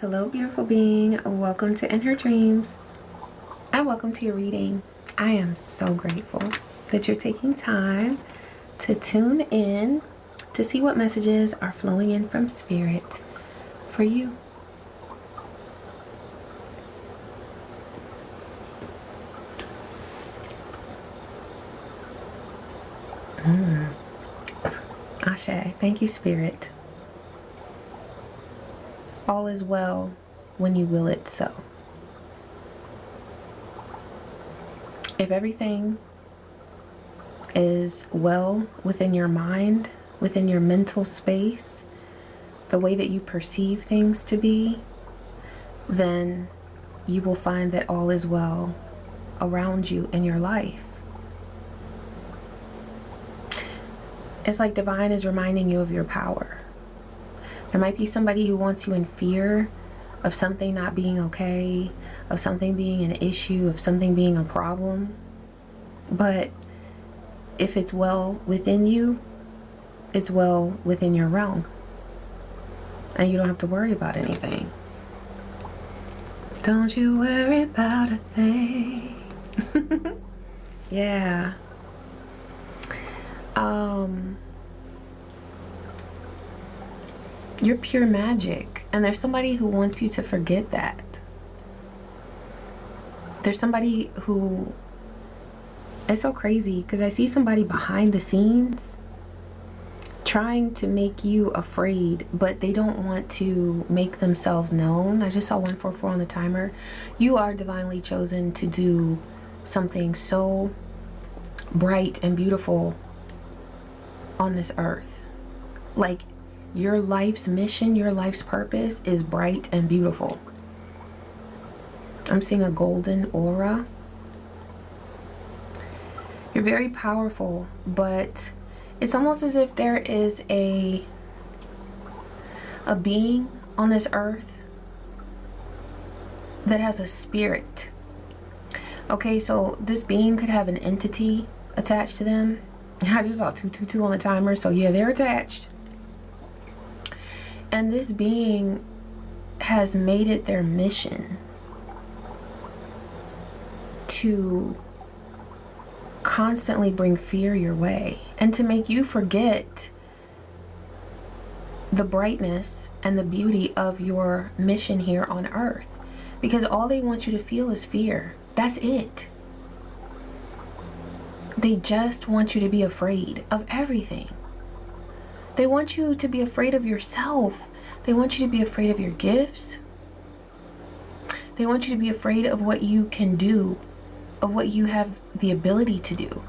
Hello, beautiful being. Welcome to In Her Dreams. And welcome to your reading. I am so grateful that you're taking time to tune in to see what messages are flowing in from Spirit for you. Ashe. Thank you, Spirit. All is well when you will it so. If everything is well within your mind, within your mental space, the way that you perceive things to be, then you will find that all is well around you in your life. It's like divine is reminding you of your power. There might be somebody who wants you in fear of something not being okay, of something being an issue, of something being a problem. But if it's well within you, it's well within your realm. And you don't have to worry about anything. Don't you worry about a thing. Yeah. You're pure magic, and there's somebody who wants you to forget that. There's somebody who, it's so crazy because I see somebody behind the scenes trying to make you afraid, but they don't want to make themselves known. I just saw 144 on the timer. You are divinely chosen to do something so bright and beautiful on this earth. Like, your life's mission, your life's purpose is bright and beautiful. I'm seeing a golden aura. You're very powerful, but it's almost as if there is a being on this earth that has a spirit. Okay, so this being could have an entity attached to them. I just saw 222 on the timer, so yeah, they're attached. And this being has made it their mission to constantly bring fear your way and to make you forget the brightness and the beauty of your mission here on earth. Because all they want you to feel is fear. That's it. They just want you to be afraid of everything. They want you to be afraid of yourself. They want you to be afraid of your gifts. They want you to be afraid of what you can do, of what you have the ability to do.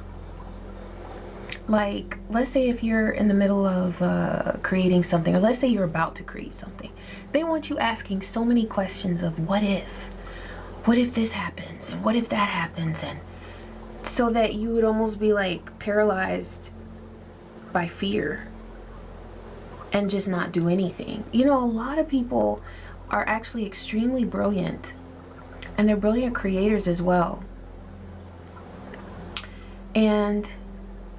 Like, let's say if you're in the middle of creating something, or let's say you're about to create something. They want you asking so many questions of what if? What if this happens? And what if that happens? And so that you would almost be like paralyzed by fear and just not do anything. You know, a lot of people are actually extremely brilliant, and they're brilliant creators as well. And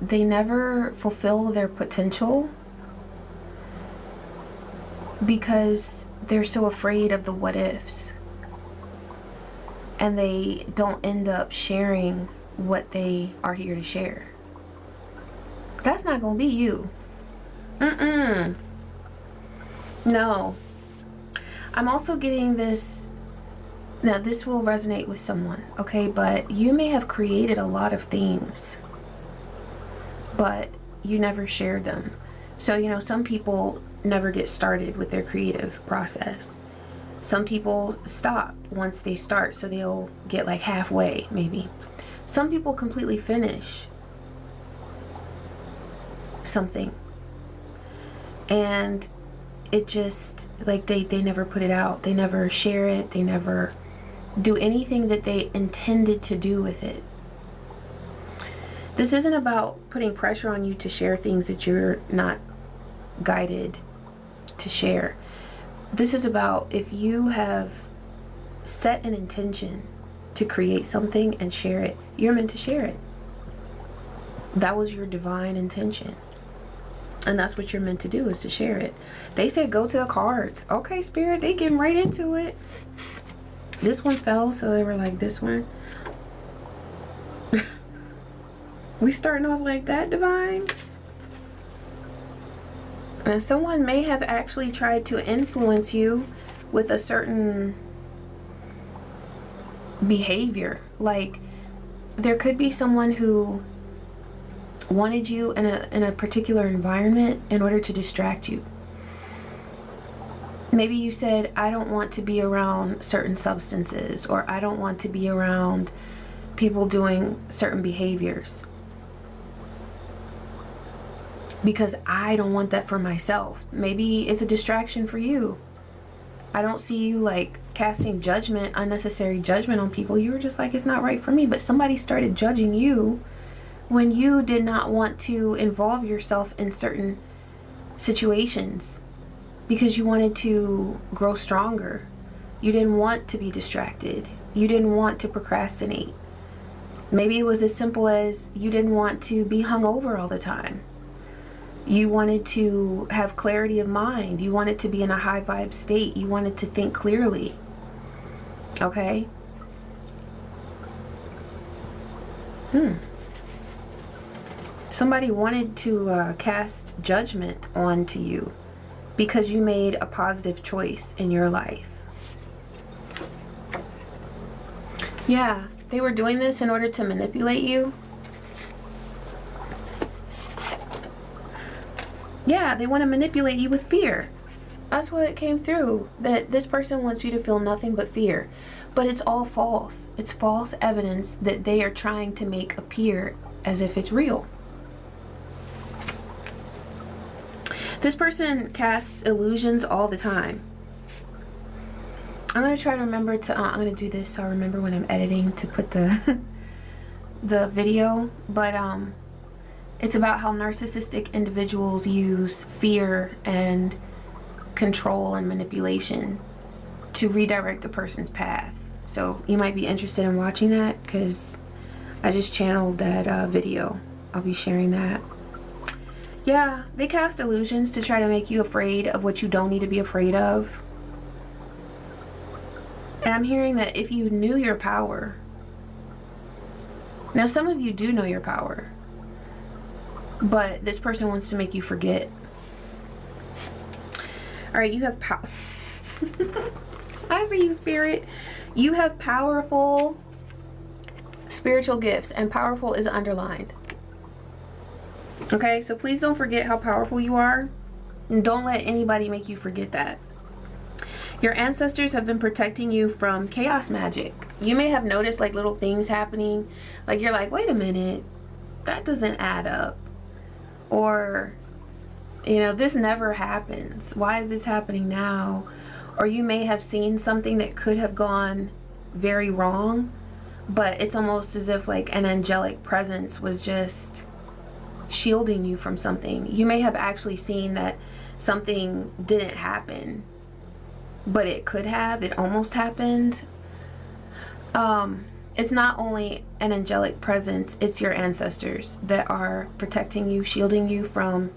they never fulfill their potential because they're so afraid of the what ifs. And they don't end up sharing what they are here to share. That's not gonna be you. No. I'm also getting this. Now, this will resonate with someone, okay? But you may have created a lot of things, but you never shared them. So, you know, some people never get started with their creative process. Some people stop once they start, so they'll get like halfway, maybe. Some people completely finish something, and it just, like, they never put it out. They never share it. They never do anything that they intended to do with it. This isn't about putting pressure on you to share things that you're not guided to share. This is about, if you have set an intention to create something and share it, you're meant to share it. That was your divine intention. And that's what you're meant to do, is to share it. They said go to the cards. Okay, Spirit, they getting right into it. This one fell, so they were like, this one. We starting off like that, Divine? And someone may have actually tried to influence you with a certain behavior. Like, there could be someone who wanted you in a particular environment in order to distract you. Maybe you said, I don't want to be around certain substances, or I don't want to be around people doing certain behaviors, because I don't want that for myself. Maybe it's a distraction for you. I don't see you like casting judgment, unnecessary judgment on people. You were just like, it's not right for me. But somebody started judging you when you did not want to involve yourself in certain situations because you wanted to grow stronger. You didn't want to be distracted. You didn't want to procrastinate. Maybe it was as simple as you didn't want to be hungover all the time. You wanted to have clarity of mind. You wanted to be in a high vibe state. You wanted to think clearly. Okay? Somebody wanted to cast judgment onto you because you made a positive choice in your life. Yeah, they were doing this in order to manipulate you. Yeah, they want to manipulate you with fear. That's what it came through. That this person wants you to feel nothing but fear. But it's all false. It's false evidence that they are trying to make appear as if it's real. This person casts illusions all the time. I'm going to try to remember to, I'm going to do this so I remember when I'm editing to put the the video. But it's about how narcissistic individuals use fear and control and manipulation to redirect a person's path. So you might be interested in watching that because I just channeled that video. I'll be sharing that. Yeah, they cast illusions to try to make you afraid of what you don't need to be afraid of. And I'm hearing that if you knew your power, now some of you do know your power, but this person wants to make you forget. All right, you have power. I see you, Spirit. You have powerful spiritual gifts, and powerful is underlined. Okay, so please don't forget how powerful you are, and don't let anybody make you forget that. Your ancestors have been protecting you from chaos magic. You may have noticed like little things happening, like you're like, wait a minute, that doesn't add up. Or, you know, this never happens. Why is this happening now? Or you may have seen something that could have gone very wrong, but it's almost as if like an angelic presence was just shielding you from something. You may have actually seen that something didn't happen, but it could have. It almost happened. It's not only an angelic presence, it's your ancestors that are protecting you, shielding you from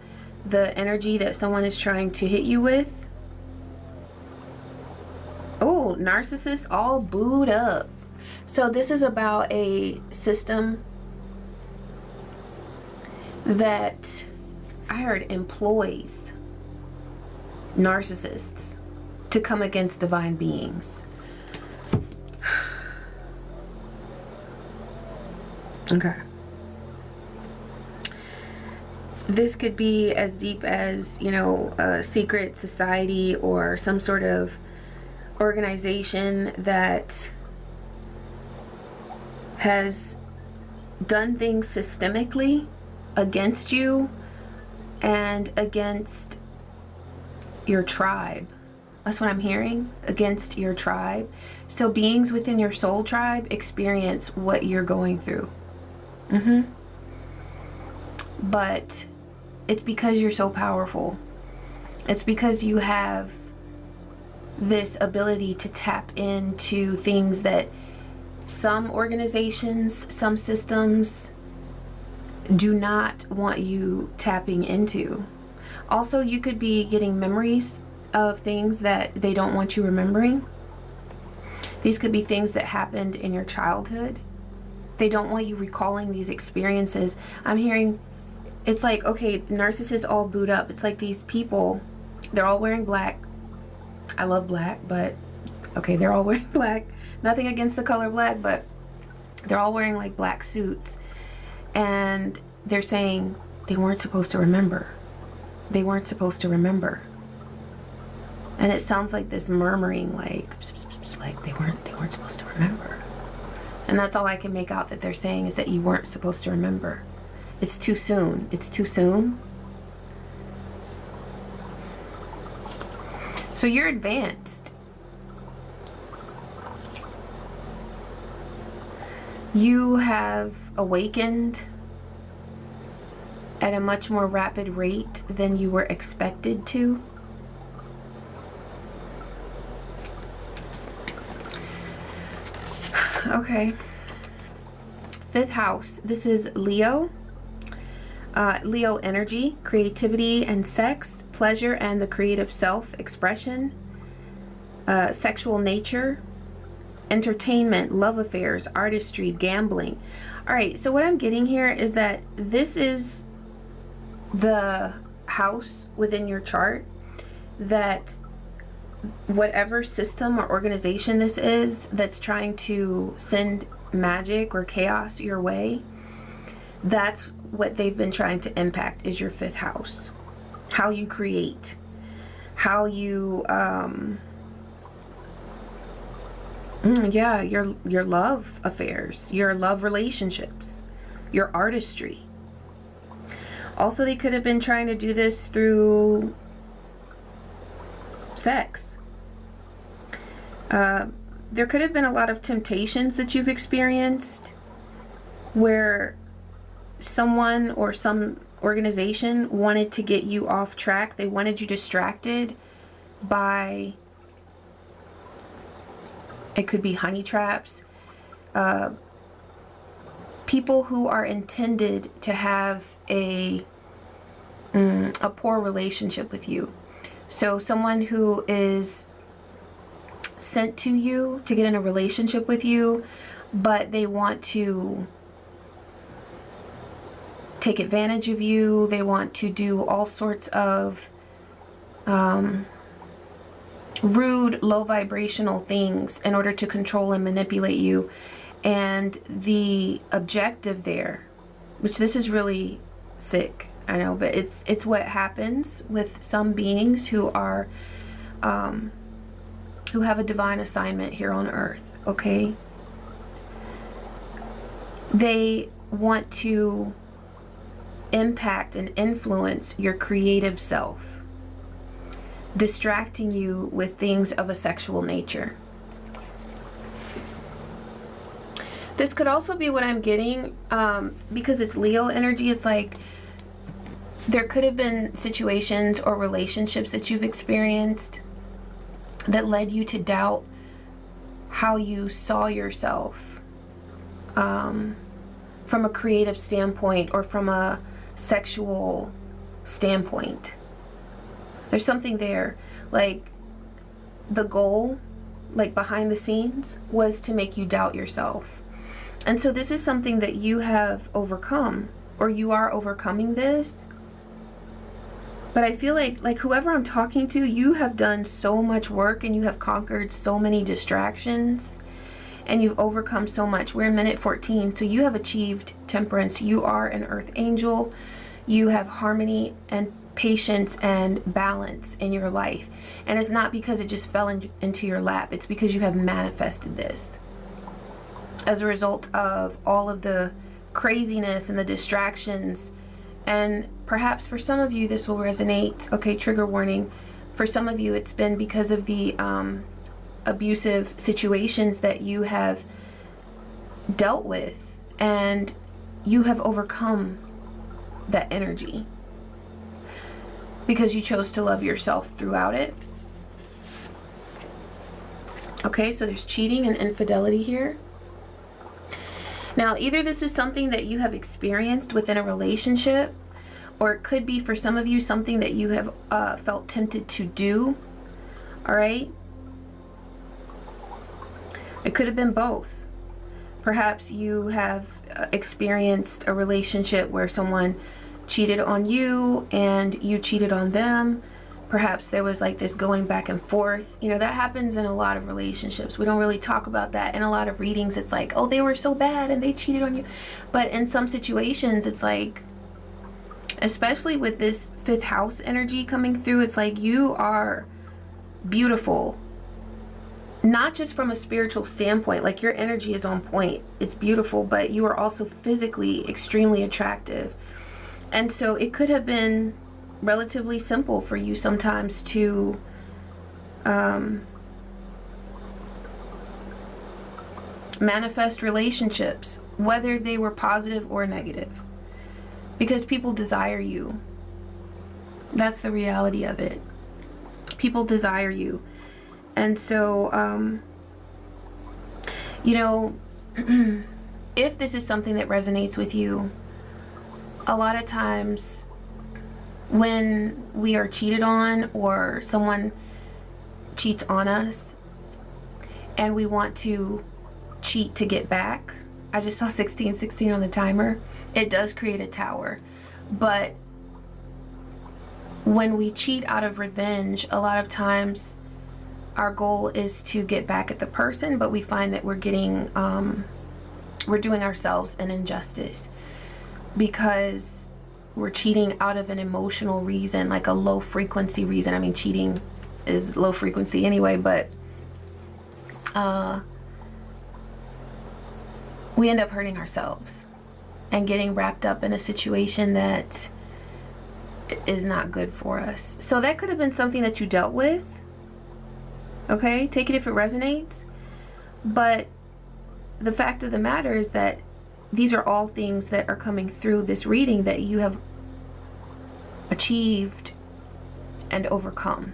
the energy that someone is trying to hit you with. Oh, narcissists all booed up. So this is about a system that I heard employs narcissists to come against divine beings. Okay. This could be as deep as, you know, a secret society or some sort of organization that has done things systemically against you and against your tribe. That's what I'm hearing, against your tribe. So beings within your soul tribe experience what you're going through. But it's because you're so powerful. It's because you have this ability to tap into things that some organizations, some systems do not want you tapping into. Also, you could be getting memories of things that they don't want you remembering. These could be things that happened in your childhood. They don't want you recalling these experiences. I'm hearing, it's like, okay, narcissists all boot up. It's like these people, they're all wearing black. I love black, but okay, they're all wearing black. Nothing against the color black, but they're all wearing like black suits. And they're saying they weren't supposed to remember. They weren't supposed to remember. And it sounds like this murmuring, like they weren't supposed to remember. And that's all I can make out that they're saying, is that you weren't supposed to remember. It's too soon. It's too soon. So you're advanced. You have awakened at a much more rapid rate than you were expected to. Okay. 5th house. This is Leo. Leo energy, creativity and sex, pleasure and the creative self-expression, sexual nature, entertainment, love affairs, artistry, gambling. All right, so what I'm getting here is that this is the house within your chart that whatever system or organization this is that's trying to send magic or chaos your way, that's what they've been trying to impact, is your 5th house. How you create, how you your love affairs, your love relationships, your artistry. Also, they could have been trying to do this through sex. There could have been a lot of temptations that you've experienced where someone or some organization wanted to get you off track. They wanted you distracted by, it could be honey traps, people who are intended to have a poor relationship with you. So someone who is sent to you to get in a relationship with you, but they want to take advantage of you. They want to do all sorts of rude, low vibrational things in order to control and manipulate you. And the objective there, which this is really sick, I know, but it's what happens with some beings who are who have a divine assignment here on earth, okay? They want to impact and influence your creative self, distracting you with things of a sexual nature. This could also be what I'm getting, because it's Leo energy. It's like there could have been situations or relationships that you've experienced that led you to doubt how you saw yourself from a creative standpoint or from a sexual standpoint. There's something there, like the goal, like behind the scenes, was to make you doubt yourself. And so this is something that you have overcome, or you are overcoming this. But I feel like whoever I'm talking to, you have done so much work and you have conquered so many distractions and you've overcome so much. We're in minute 14, so you have achieved temperance. You are an earth angel. You have harmony and patience and balance in your life. And it's not because it just fell into your lap. It's because you have manifested this as a result of all of the craziness and the distractions. And perhaps for some of you this will resonate. Okay, trigger warning. For some of you it's been because of the abusive situations that you have dealt with, and you have overcome that energy because you chose to love yourself throughout it. Okay, so there's cheating and infidelity here. Now, either this is something that you have experienced within a relationship, Or it could be, for some of you, something that you have felt tempted to do. All right? It could have been both. Perhaps you have experienced a relationship where someone cheated on you and you cheated on them. Perhaps there was like this going back and forth. You know, that happens in a lot of relationships. We don't really talk about that. In a lot of readings, it's like, oh, they were so bad and they cheated on you. But in some situations, it's like, especially with this 5th house energy coming through, it's like you are beautiful. Not just from a spiritual standpoint, like your energy is on point. It's beautiful, but you are also physically extremely attractive. And so it could have been relatively simple for you sometimes to manifest relationships, whether they were positive or negative, because people desire you. That's the reality of it. People desire you. And so, you know, if this is something that resonates with you, a lot of times when we are cheated on or someone cheats on us and we want to cheat to get back, I just saw 1616 on the timer, it does create a tower. But when we cheat out of revenge, a lot of times our goal is to get back at the person, but we find that we're getting, we're doing ourselves an injustice because we're cheating out of an emotional reason, like a low frequency reason. I mean, cheating is low frequency anyway, but we end up hurting ourselves and getting wrapped up in a situation that is not good for us. So that could have been something that you dealt with. Okay, take it if it resonates. But the fact of the matter is that these are all things that are coming through this reading that you have achieved and overcome.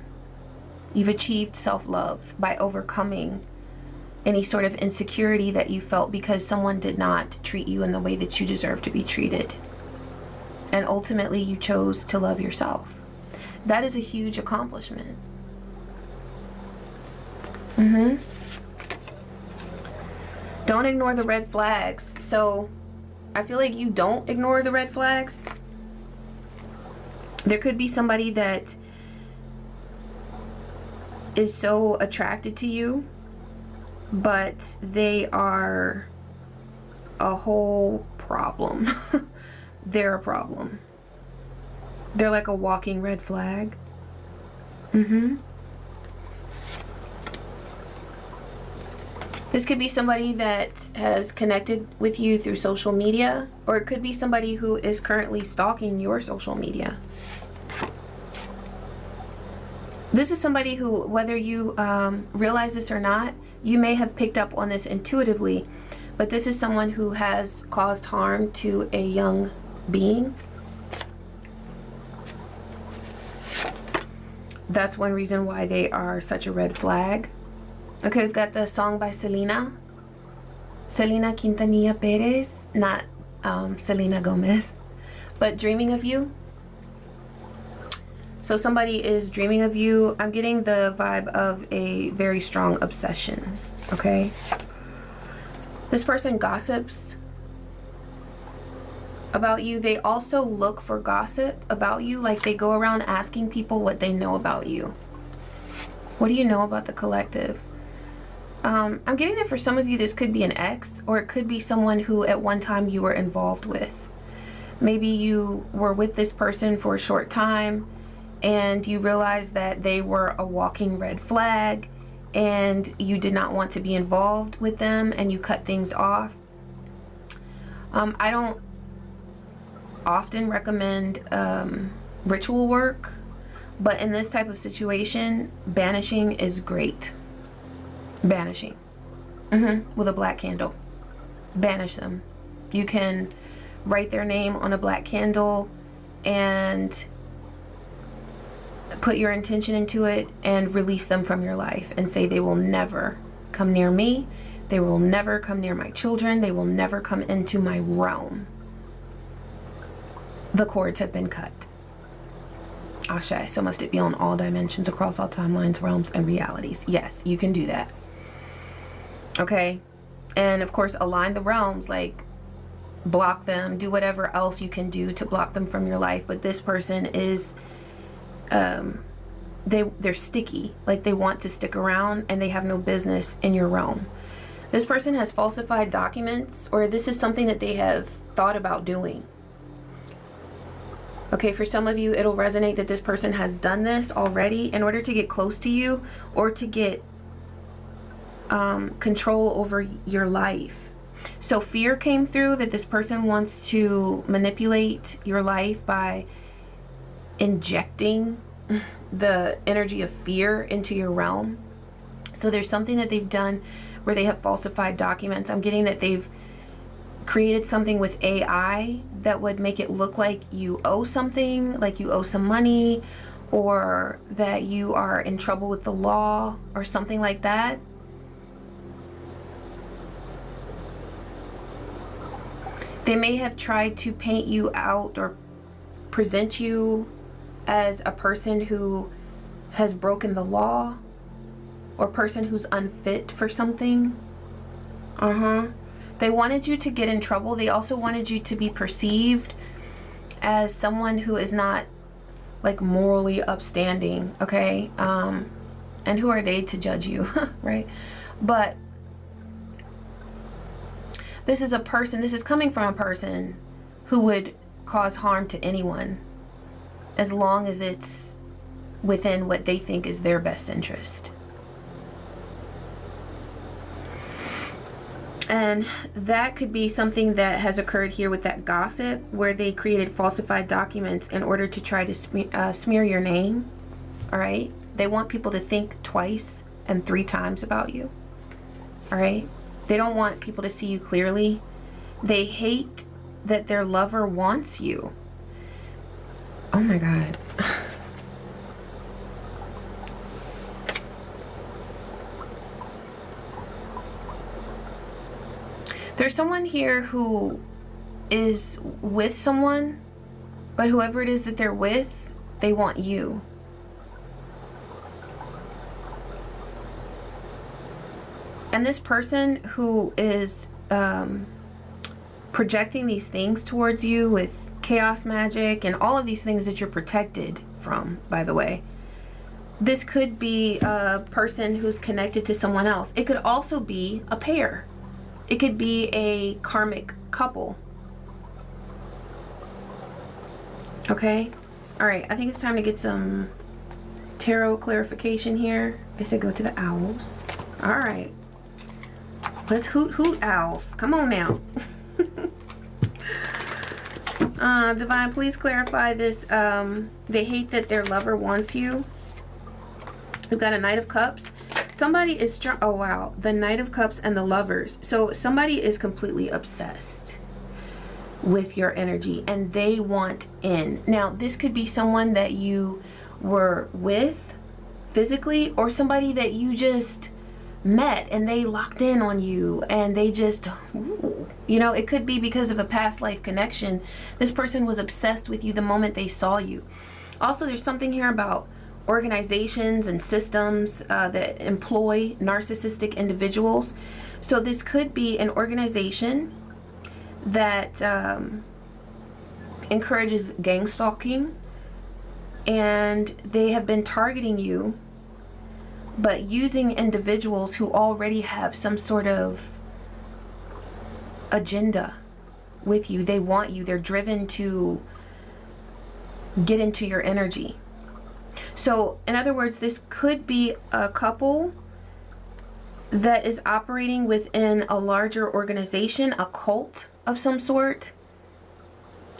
You've achieved self-love by overcoming any sort of insecurity that you felt because someone did not treat you in the way that you deserve to be treated. And ultimately, you chose to love yourself. That is a huge accomplishment. Don't ignore the red flags. So I feel like you don't ignore the red flags. There could be somebody that is so attracted to you, but they are a whole problem. They're a problem. They're like a walking red flag. This could be somebody that has connected with you through social media, or it could be somebody who is currently stalking your social media. This is somebody who, whether you realize this or not, you may have picked up on this intuitively, but this is someone who has caused harm to a young being. That's one reason why they are such a red flag. Okay, we've got the song by Selena Quintanilla Perez, not Selena Gomez, but Dreaming of You. So somebody is dreaming of you. I'm getting the vibe of a very strong obsession, okay? This person gossips about you. They also look for gossip about you, like they go around asking people what they know about you. What do you know about the collective? I'm getting that for some of you, this could be an ex, or it could be someone who at one time you were involved with. Maybe you were with this person for a short time and you realized that they were a walking red flag and you did not want to be involved with them and you cut things off. I don't often recommend ritual work, but in this type of situation, banishing is great. Banishing with a black candle. Banish them. You can write their name on a black candle and put your intention into it and release them from your life and say they will never come near me, they will never come near my children, they will never come into my realm. the cords have been cut. Ashe. So must it be on all dimensions, across all timelines, realms, and realities. Yes, you can do that. Okay. And of course, align the realms, like block them, do whatever else you can do to block them from your life. But this person is, they're sticky. Like they want to stick around and they have no business in your realm. This person has falsified documents, or this is something that they have thought about doing. Okay, for some of you, it'll resonate that this person has done this already in order to get close to you or to get control over your life. So fear came through, that this person wants to manipulate your life by injecting the energy of fear into your realm. So there's something that they've done where they have falsified documents. I'm getting that they've created something with AI that would make it look like you owe something, like you owe some money, or that you are in trouble with the law or something like that. They may have tried to paint you out or present you as a person who has broken the law, or person who's unfit for something. They wanted you to get in trouble. They also wanted you to be perceived as someone who is not like morally upstanding, okay? And who are they to judge you, right? But this is a person, this is coming from a person who would cause harm to anyone as long as it's within what they think is their best interest. And that could be something that has occurred here with that gossip, where they created falsified documents in order to try to smear your name. All right. They want people to think twice and 3 times about you. All right. They don't want people to see you clearly. They hate that their lover wants you. Oh my God. There's someone here who is with someone, but whoever it is that they're with, they want you. And this person who is projecting these things towards you with chaos magic and all of these things that you're protected from, by the way, this could be a person who's connected to someone else. It could also be a pair. It could be a karmic couple. Okay? All right, I think it's time to get some tarot clarification here. They said go to the owls. All right. Let's hoot owls. Come on now. Divine, please clarify this. They hate that their lover wants you. We've got a Knight of Cups. Somebody is oh wow, the Knight of Cups and the Lovers. So somebody is completely obsessed with your energy and they want in. Now this could be someone that you were with physically, or somebody that you just met and they locked in on you and they just, ooh, you know, it could be because of a past life connection. This person was obsessed with you the moment they saw you. Also, there's something here about organizations and systems that employ narcissistic individuals. So this could be an organization that encourages gang stalking, and they have been targeting you, but using individuals who already have some sort of agenda with you. They want you. They're driven to get into your energy. So, in other words, this could be a couple that is operating within a larger organization, a cult of some sort,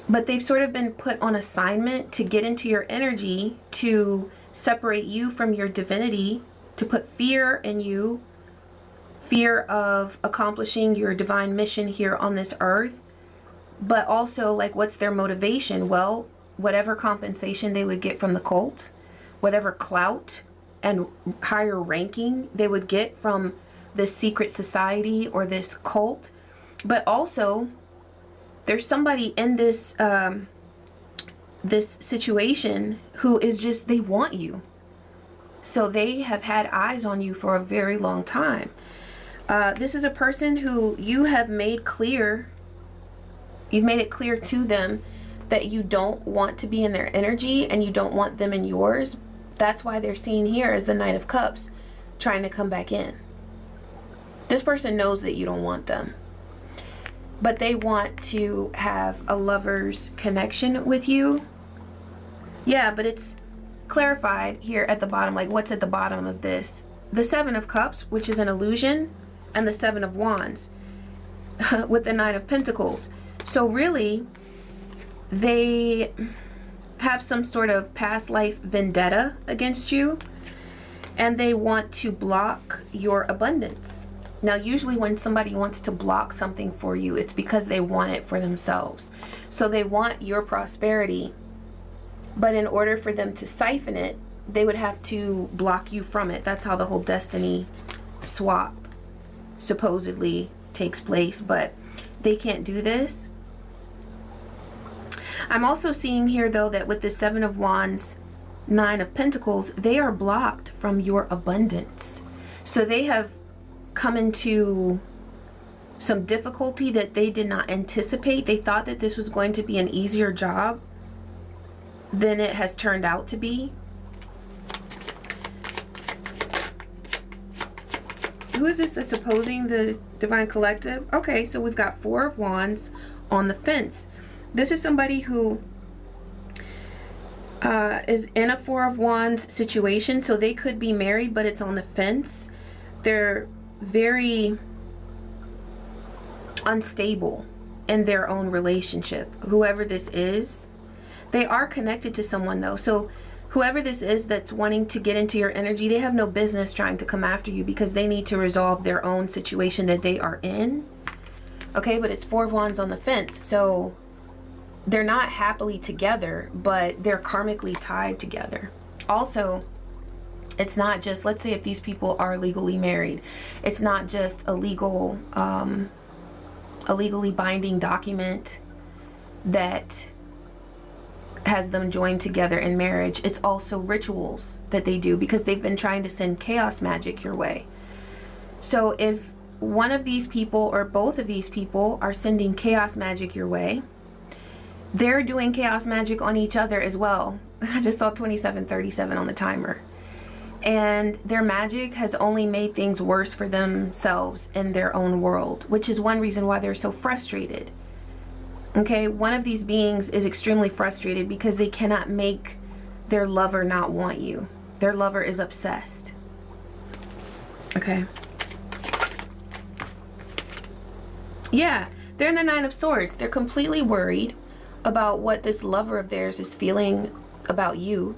but they've sort of been put on assignment to get into your energy, to separate you from your divinity, to put fear in you, fear of accomplishing your divine mission here on this earth. But also, like, what's their motivation? Well, whatever compensation they would get from the cult, whatever clout and higher ranking they would get from this secret society or this cult. But also, there's somebody in this this situation who is just, they want you. So they have had eyes on you for a very long time. This is a person who you have made clear, you've made it clear to them that you don't want to be in their energy and you don't want them in yours. That's why they're seen here as the Knight of Cups, trying to come back in. This person knows that you don't want them, but they want to have a lover's connection with you. Yeah, but it's clarified here at the bottom, like what's at the bottom of this. The Seven of Cups, which is an illusion, and the Seven of Wands with the Nine of Pentacles. So really, they have some sort of past life vendetta against you, and they want to block your abundance. Now, usually when somebody wants to block something for you, it's because they want it for themselves. So they want your prosperity, but in order for them to siphon it, they would have to block you from it. That's how the whole destiny swap supposedly takes place, but they can't do this. I'm also seeing here, though, that with the Seven of Wands, Nine of Pentacles, they are blocked from your abundance. So they have come into some difficulty that they did not anticipate. They thought that this was going to be an easier job than it has turned out to be. Who is this that's opposing the Divine Collective? Okay, so we've got Four of Wands on the fence. This is somebody who is in a Four of Wands situation. So they could be married, but it's on the fence. They're very unstable in their own relationship. Whoever this is, they are connected to someone though. So whoever this is that's wanting to get into your energy, they have no business trying to come after you because they need to resolve their own situation that they are in. Okay, but it's Four of Wands on the fence. So they're not happily together, but they're karmically tied together. Also, it's not just, let's say if these people are legally married, it's not just a legal, a legally binding document that has them joined together in marriage. It's also rituals that they do because they've been trying to send chaos magic your way. So if one of these people or both of these people are sending chaos magic your way, they're doing chaos magic on each other as well. I just saw 2737 on the timer. And their magic has only made things worse for themselves in their own world, which is one reason why they're so frustrated. Okay, one of these beings is extremely frustrated because they cannot make their lover not want you. Their lover is obsessed. Okay. Yeah, they're in the Nine of Swords. They're completely worried about what this lover of theirs is feeling about you.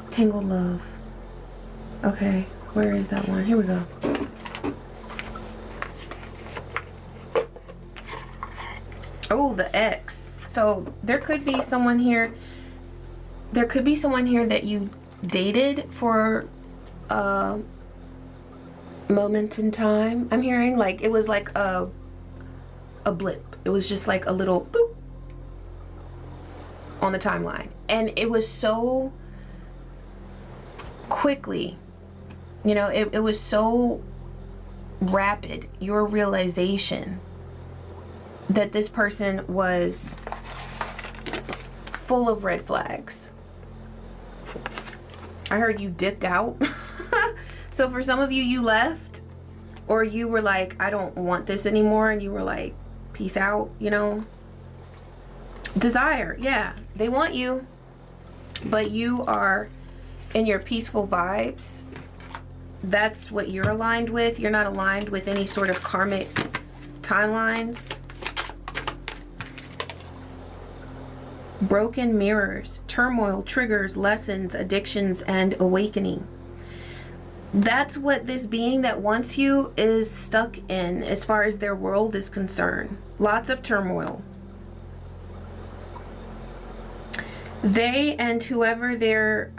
Tangled Love. Okay, where is that one? Here we go. Oh, the X. So there could be someone here. There could be someone here that you dated for a moment in time. I'm hearing like it was like a blip. It was just like a little boop on the timeline, and it was so quickly, you know, it was so rapid, your realization that this person was full of red flags. I heard you dipped out. So for some of you, you left, or you were like, I don't want this anymore, and you were like, peace out, you know. Desire, yeah, they want you, but you are in your peaceful vibes. That's what you're aligned with. You're not aligned with any sort of karmic timelines. Broken mirrors, turmoil, triggers, lessons, addictions, and awakening. That's what this being that wants you is stuck in as far as their world is concerned. Lots of turmoil. They and whoever they're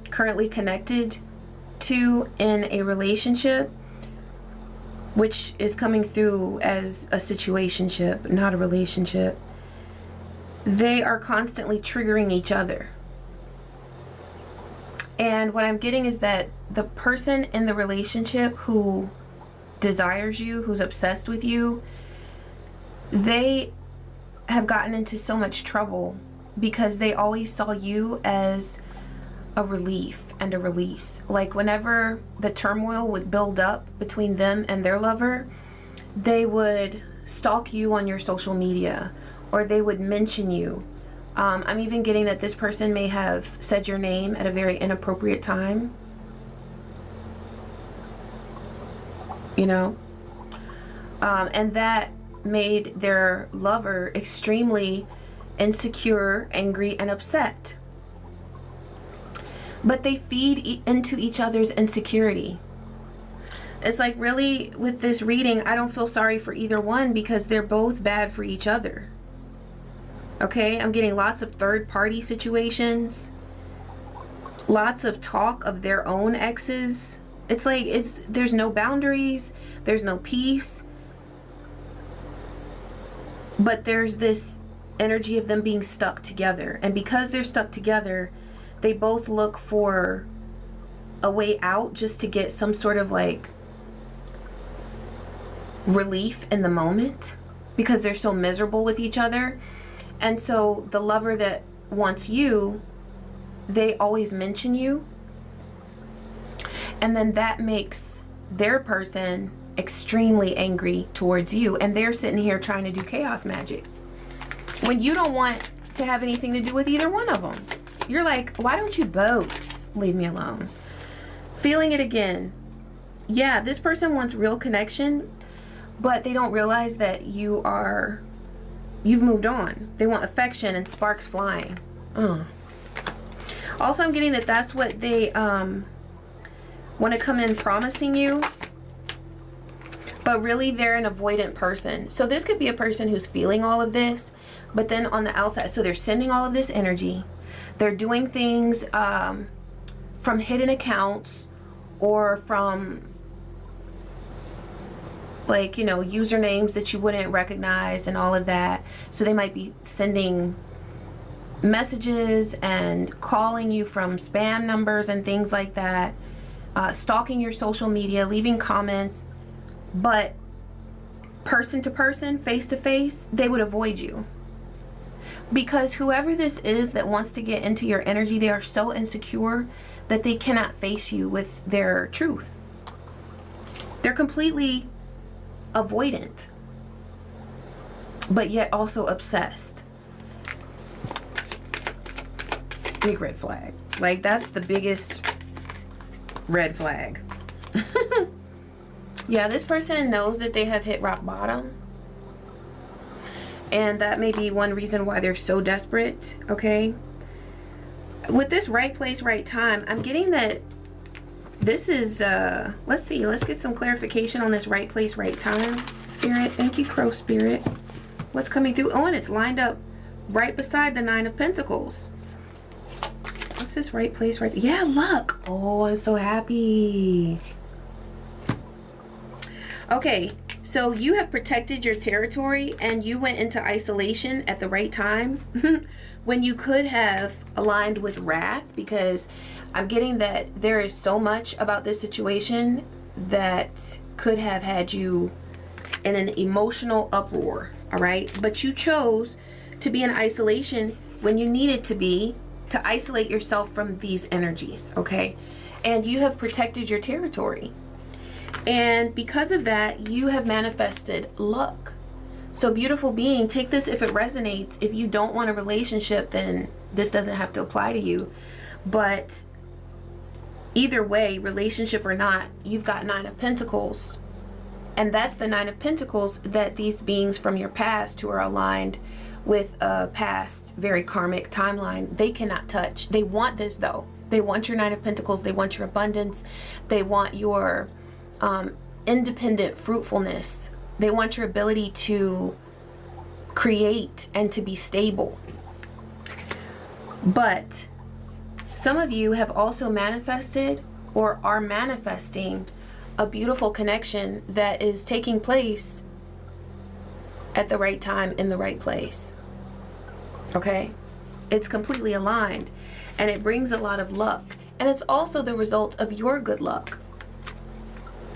currently connected to in a relationship, which is coming through as a situationship, not a relationship. They are constantly triggering each other. And what I'm getting is that the person in the relationship who desires you, who's obsessed with you, they have gotten into so much trouble because they always saw you as a relief and a release. Like whenever the turmoil would build up between them and their lover, they would stalk you on your social media, or they would mention you. I'm even getting that this person may have said your name at a very inappropriate time. You know? And that made their lover extremely insecure, angry, and upset. But they feed into each other's insecurity. It's like, really, with this reading, I don't feel sorry for either one because they're both bad for each other. Okay, I'm getting lots of third-party situations, lots of talk of their own exes. It's like there's no boundaries, there's no peace, but there's this energy of them being stuck together. And because they're stuck together, they both look for a way out just to get some sort of like relief in the moment because they're so miserable with each other. And so the lover that wants you, they always mention you. And then that makes their person extremely angry towards you. And they're sitting here trying to do chaos magic when you don't want to have anything to do with either one of them. You're like, why don't you both leave me alone? Feeling it again. Yeah, this person wants real connection, but they don't realize that you've moved on. They want affection and sparks flying. Also, I'm getting that that's what they want to come in promising you, but really they're an avoidant person. So this could be a person who's feeling all of this, but then on the outside, so they're sending all of this energy. They're doing things from hidden accounts or from, like, you know, usernames that you wouldn't recognize and all of that. So they might be sending messages and calling you from spam numbers and things like that, stalking your social media, leaving comments, but person to person, face to face, they would avoid you. Because whoever this is that wants to get into your energy, they are so insecure that they cannot face you with their truth. They're completely avoidant, but yet also obsessed. Big red flag. Like, that's the biggest red flag. Yeah, this person knows that they have hit rock bottom. And that may be one reason why they're so desperate, okay? With this right place, right time, I'm getting that this is, let's see, let's get some clarification on this right place, right time. Spirit, thank you, Crow Spirit. What's coming through? Oh, and it's lined up right beside the Nine of Pentacles. What's this right place, right? Yeah, luck. Oh, I'm so happy. Okay, so you have protected your territory and you went into isolation at the right time when you could have aligned with wrath, because I'm getting that there is so much about this situation that could have had you in an emotional uproar, all right? But you chose to be in isolation when you needed to be, to isolate yourself from these energies, okay? And you have protected your territory. And because of that, you have manifested luck. So beautiful being, take this if it resonates. If you don't want a relationship, then this doesn't have to apply to you. But either way, relationship or not, you've got Nine of Pentacles. And that's the Nine of Pentacles that these beings from your past who are aligned with a past, very karmic timeline, they cannot touch. They want this though. They want your Nine of Pentacles. They want your abundance. They want your independent fruitfulness. They want your ability to create and to be stable. But some of you have also manifested or are manifesting a beautiful connection that is taking place at the right time in the right place. Okay? It's completely aligned, and it brings a lot of luck. And it's also the result of your good luck.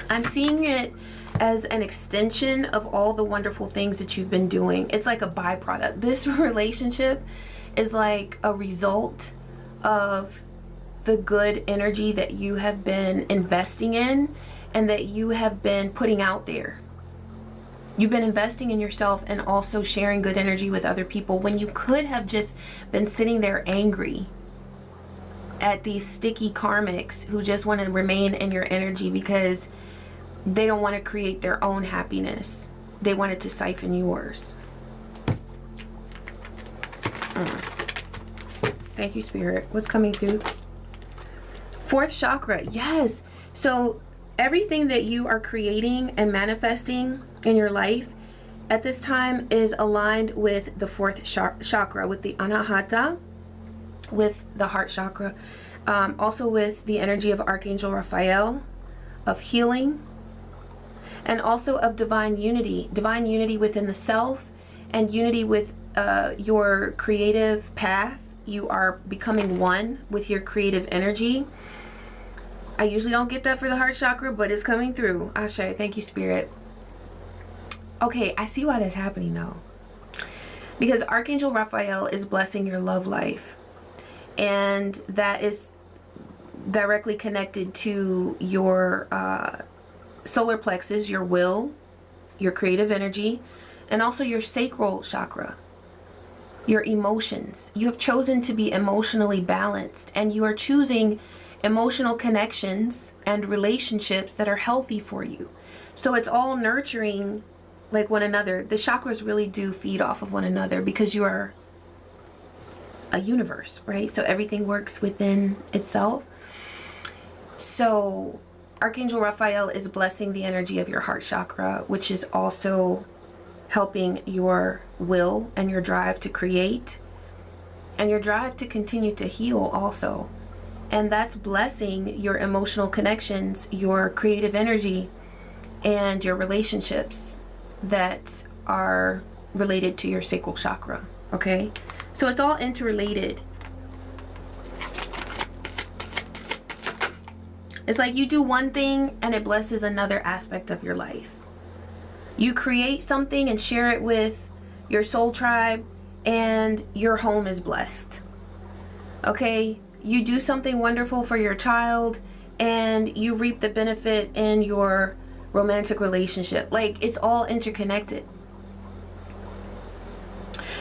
I'm seeing it as an extension of all the wonderful things that you've been doing. It's like a byproduct. This relationship is like a result of the good energy that you have been investing in and that you have been putting out there. You've been investing in yourself and also sharing good energy with other people when you could have just been sitting there angry at these sticky karmics who just want to remain in your energy because they don't want to create their own happiness. They wanted to siphon yours. Thank you, Spirit. What's coming through? Fourth chakra. Yes. So everything that you are creating and manifesting in your life at this time is aligned with the fourth chakra, with the Anahata, with the heart chakra, also with the energy of Archangel Raphael, of healing, and also of divine unity within the self, and unity with your creative path. You are becoming one with your creative energy. I usually don't get that for the heart chakra, but it's coming through. Ashe, thank you, Spirit. Okay, I see why that's happening though. Because Archangel Raphael is blessing your love life. And that is directly connected to your solar plexus, your will, your creative energy, and also your sacral chakra, your emotions. You have chosen to be emotionally balanced, and you are choosing emotional connections and relationships that are healthy for you. So it's all nurturing like one another. The chakras really do feed off of one another because you are a universe, right? So everything works within itself. So Archangel Raphael is blessing the energy of your heart chakra, which is also helping your will and your drive to create and your drive to continue to heal also. And that's blessing your emotional connections, your creative energy, and your relationships that are related to your sacral chakra, okay? So it's all interrelated. It's like you do one thing and it blesses another aspect of your life. You create something and share it with your soul tribe and your home is blessed. Okay? You do something wonderful for your child and you reap the benefit in your romantic relationship. Like, it's all interconnected.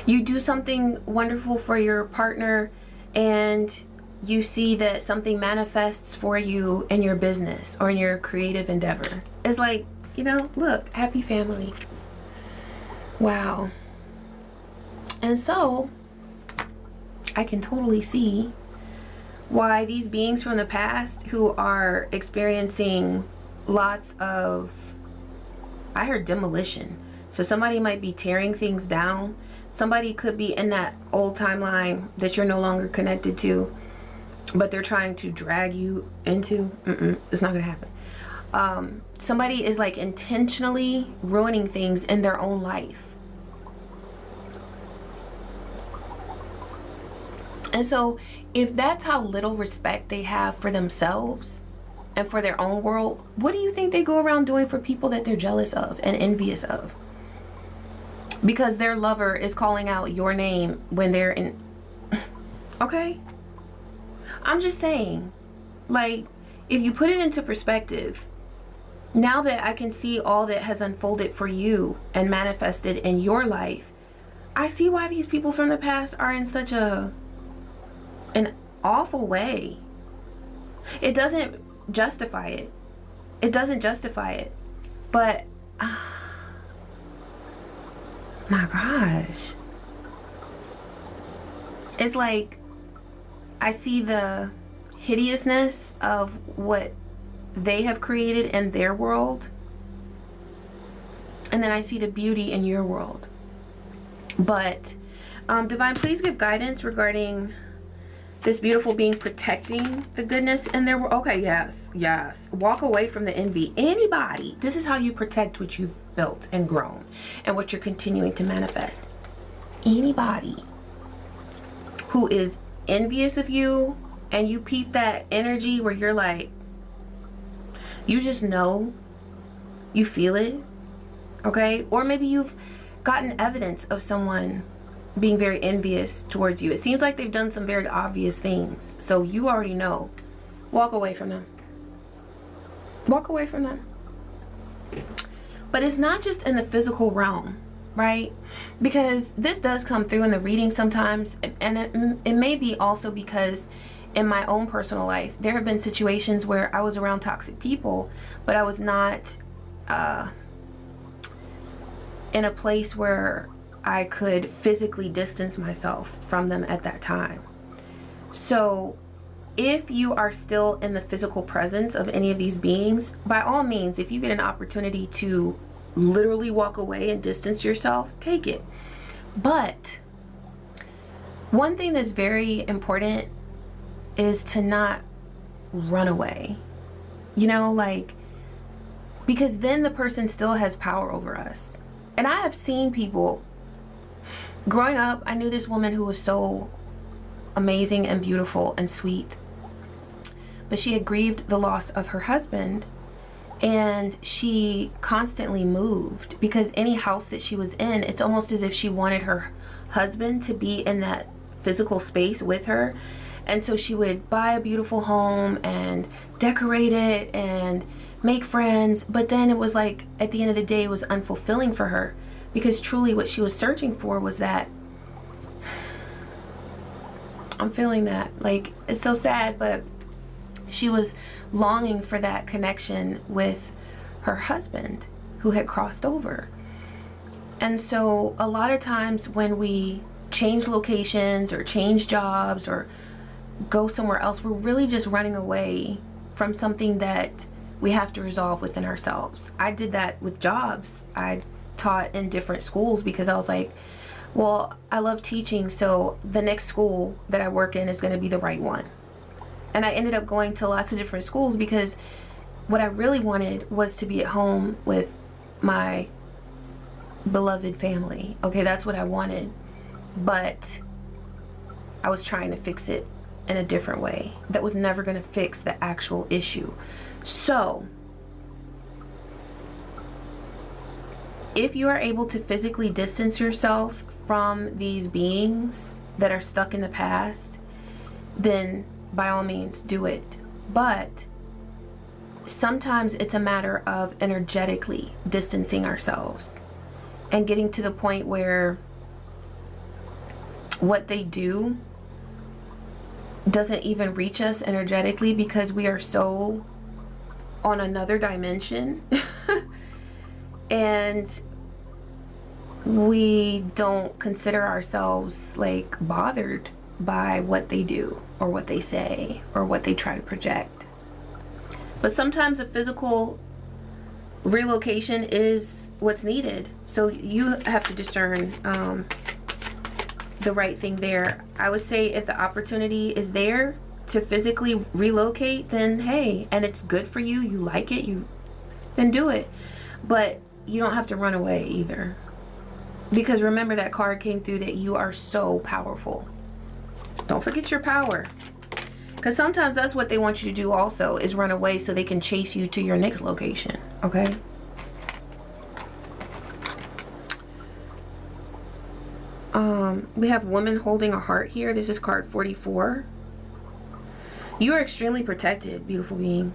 You do something wonderful for your partner and you see that something manifests for you in your business or in your creative endeavor. It's like, you know, look, happy family. Wow. And so I can totally see why these beings from the past who are experiencing lots of, I heard demolition. So somebody might be tearing things down. Somebody could be in that old timeline that you're no longer connected to, but they're trying to drag you into. It's not gonna happen. Somebody is like intentionally ruining things in their own life. And so if that's how little respect they have for themselves and for their own world, what do you think they go around doing for people that they're jealous of and envious of? Because their lover is calling out your name when they're in. Okay? I'm just saying, like, if you put it into perspective, now that I can see all that has unfolded for you and manifested in your life, I see why these people from the past are in such an awful way. It doesn't justify it. It doesn't justify it. But my gosh. It's like I see the hideousness of what they have created in their world. And then I see the beauty in your world. But Divine, please give guidance regarding This beautiful being protecting the goodness in their world. Okay, yes, yes. Walk away from the envy. Anybody. This is how you protect what you've built and grown and what you're continuing to manifest. Anybody who is envious of you and you peep that energy where you're like, you just know, you feel it, okay? Or maybe you've gotten evidence of someone being very envious towards you. It seems like they've done some very obvious things, so you already know. Walk away from them. Walk away from them. But it's not just in the physical realm, right? Because this does come through in the reading sometimes, and it may be also because in my own personal life, there have been situations where I was around toxic people, but I was not in a place where I could physically distance myself from them at that time. So if you are still in the physical presence of any of these beings, by all means, if you get an opportunity to literally walk away and distance yourself, take it. But one thing that's very important is to not run away. You know, like, because then the person still has power over us. And I have seen people. Growing up, I knew this woman who was so amazing and beautiful and sweet, but she had grieved the loss of her husband, and she constantly moved because any house that she was in, it's almost as if she wanted her husband to be in that physical space with her. And so she would buy a beautiful home and decorate it and make friends, but then it was like at the end of the day it was unfulfilling for her. Because truly what she was searching for was that, I'm feeling that, like, it's so sad, but she was longing for that connection with her husband who had crossed over. And so a lot of times when we change locations or change jobs or go somewhere else, we're really just running away from something that we have to resolve within ourselves. I did that with jobs. I taught in different schools because I was like, well, I love teaching, so the next school that I work in is going to be the right one. And I ended up going to lots of different schools because what I really wanted was to be at home with my beloved family. Okay, that's what I wanted. But I was trying to fix it in a different way that was never going to fix the actual issue. So if you are able to physically distance yourself from these beings that are stuck in the past, then by all means do it. But sometimes it's a matter of energetically distancing ourselves and getting to the point where what they do doesn't even reach us energetically because we are so on another dimension. And we don't consider ourselves like bothered by what they do or what they say or what they try to project. But sometimes a physical relocation is what's needed. So you have to discern the right thing there. I would say if the opportunity is there to physically relocate, then hey, and it's good for you, you like it, then do it. But you don't have to run away either. Because remember, that card came through that you are so powerful. Don't forget your power. Because sometimes that's what they want you to do also, is run away so they can chase you to your next location. Okay? We have woman holding a heart here. This is card 44. You are extremely protected, beautiful being.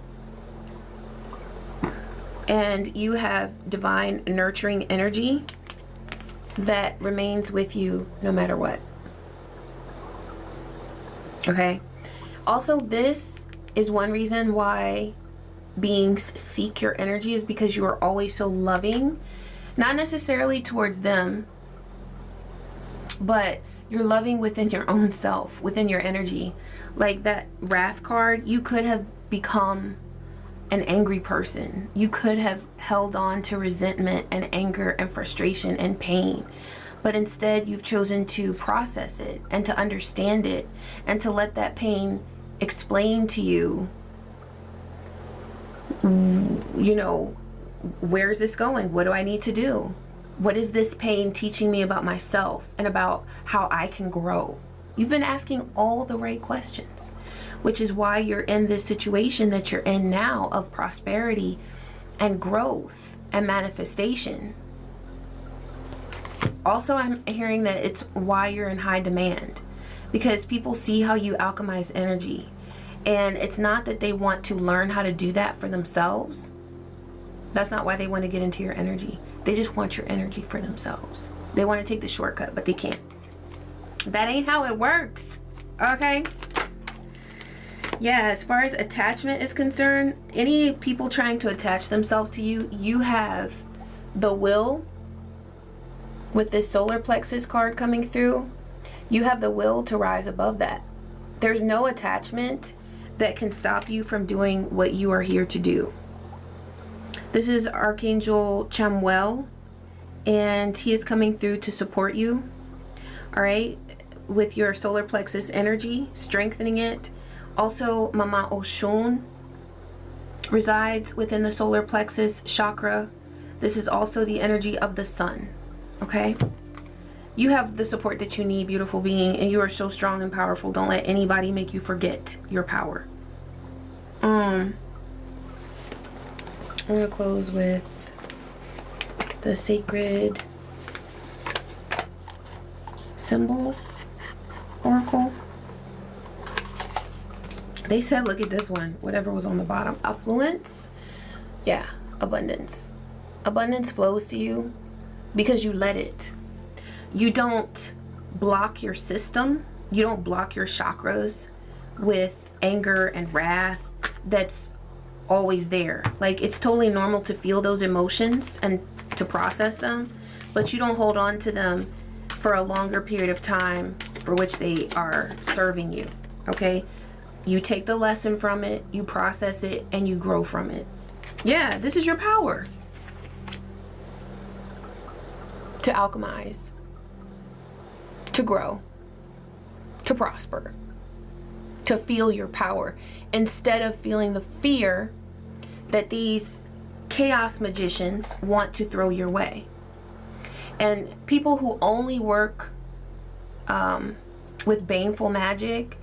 And you have divine nurturing energy that remains with you no matter what. Okay? Also, this is one reason why beings seek your energy, is because you are always so loving. Not necessarily towards them, but you're loving within your own self, within your energy. Like that Wrath card, you could have become an angry person. You could have held on to resentment and anger and frustration and pain. But instead, you've chosen to process it and to understand it and to let that pain explain to you, you know, where is this going? What do I need to do? What is this pain teaching me about myself and about how I can grow? You've been asking all the right questions, which is why you're in this situation that you're in now of prosperity and growth and manifestation. Also, I'm hearing that it's why you're in high demand, because people see how you alchemize energy, and it's not that they want to learn how to do that for themselves. That's not why they want to get into your energy. They just want your energy for themselves. They want to take the shortcut, but they can't. That ain't how it works, okay? Yeah, as far as attachment is concerned, any people trying to attach themselves to you, you have the will. With this solar plexus card coming through, you have the will to rise above that. There's no attachment that can stop you from doing what you are here to do. This is Archangel Chamuel, and he is coming through to support you, all right, with your solar plexus energy, strengthening it. Also, Mama Oshun resides within the solar plexus chakra. This is also the energy of the sun. Okay, you have the support that you need, beautiful being, and you are so strong and powerful. Don't let anybody make you forget your power. I'm gonna close with the sacred symbols oracle. They said, look at this one, whatever was on the bottom. Affluence, yeah, abundance. Abundance flows to you because you let it. You don't block your system. You don't block your chakras with anger and wrath that's always there. Like, it's totally normal to feel those emotions and to process them, but you don't hold on to them for a longer period of time for which they are serving you, okay? You take the lesson from it, you process it, and you grow from it. Yeah, this is your power. To alchemize, to grow, to prosper, to feel your power, instead of feeling the fear that these chaos magicians want to throw your way. And people who only work with baneful magic,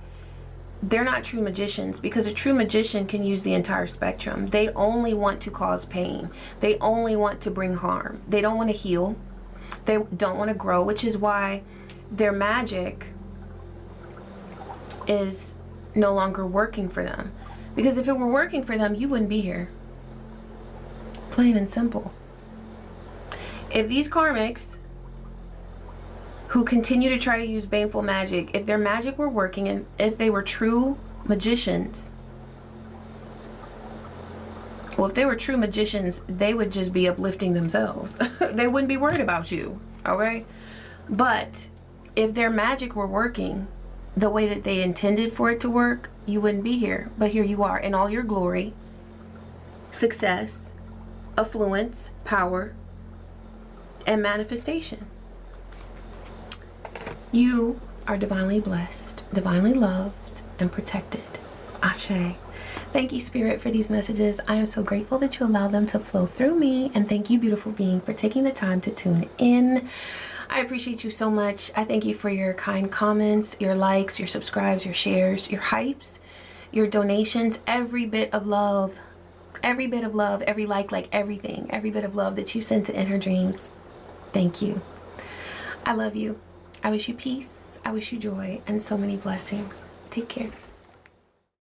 they're not true magicians, because a true magician can use the entire spectrum. They only want to cause pain. They only want to bring harm. They don't want to heal. They don't want to grow, which is why their magic is no longer working for them. Because if it were working for them, you wouldn't be here. Plain and simple. If these karmics who continue to try to use baneful magic, if their magic were working and if they were true magicians, well, if they were true magicians, they would just be uplifting themselves. They wouldn't be worried about you, okay? But if their magic were working the way that they intended for it to work, you wouldn't be here. But here you are in all your glory, success, affluence, power, and manifestation. You are divinely blessed, divinely loved, and protected. Ashe. Thank you, Spirit, for these messages. I am so grateful that you allow them to flow through me. And thank you, beautiful being, for taking the time to tune in. I appreciate you so much. I thank you for your kind comments, your likes, your subscribes, your shares, your hypes, your donations, every bit of love, every like everything, every bit of love that you send to In Her Dreams. Thank you. I love you. I wish you peace. I wish you joy and so many blessings. Take care.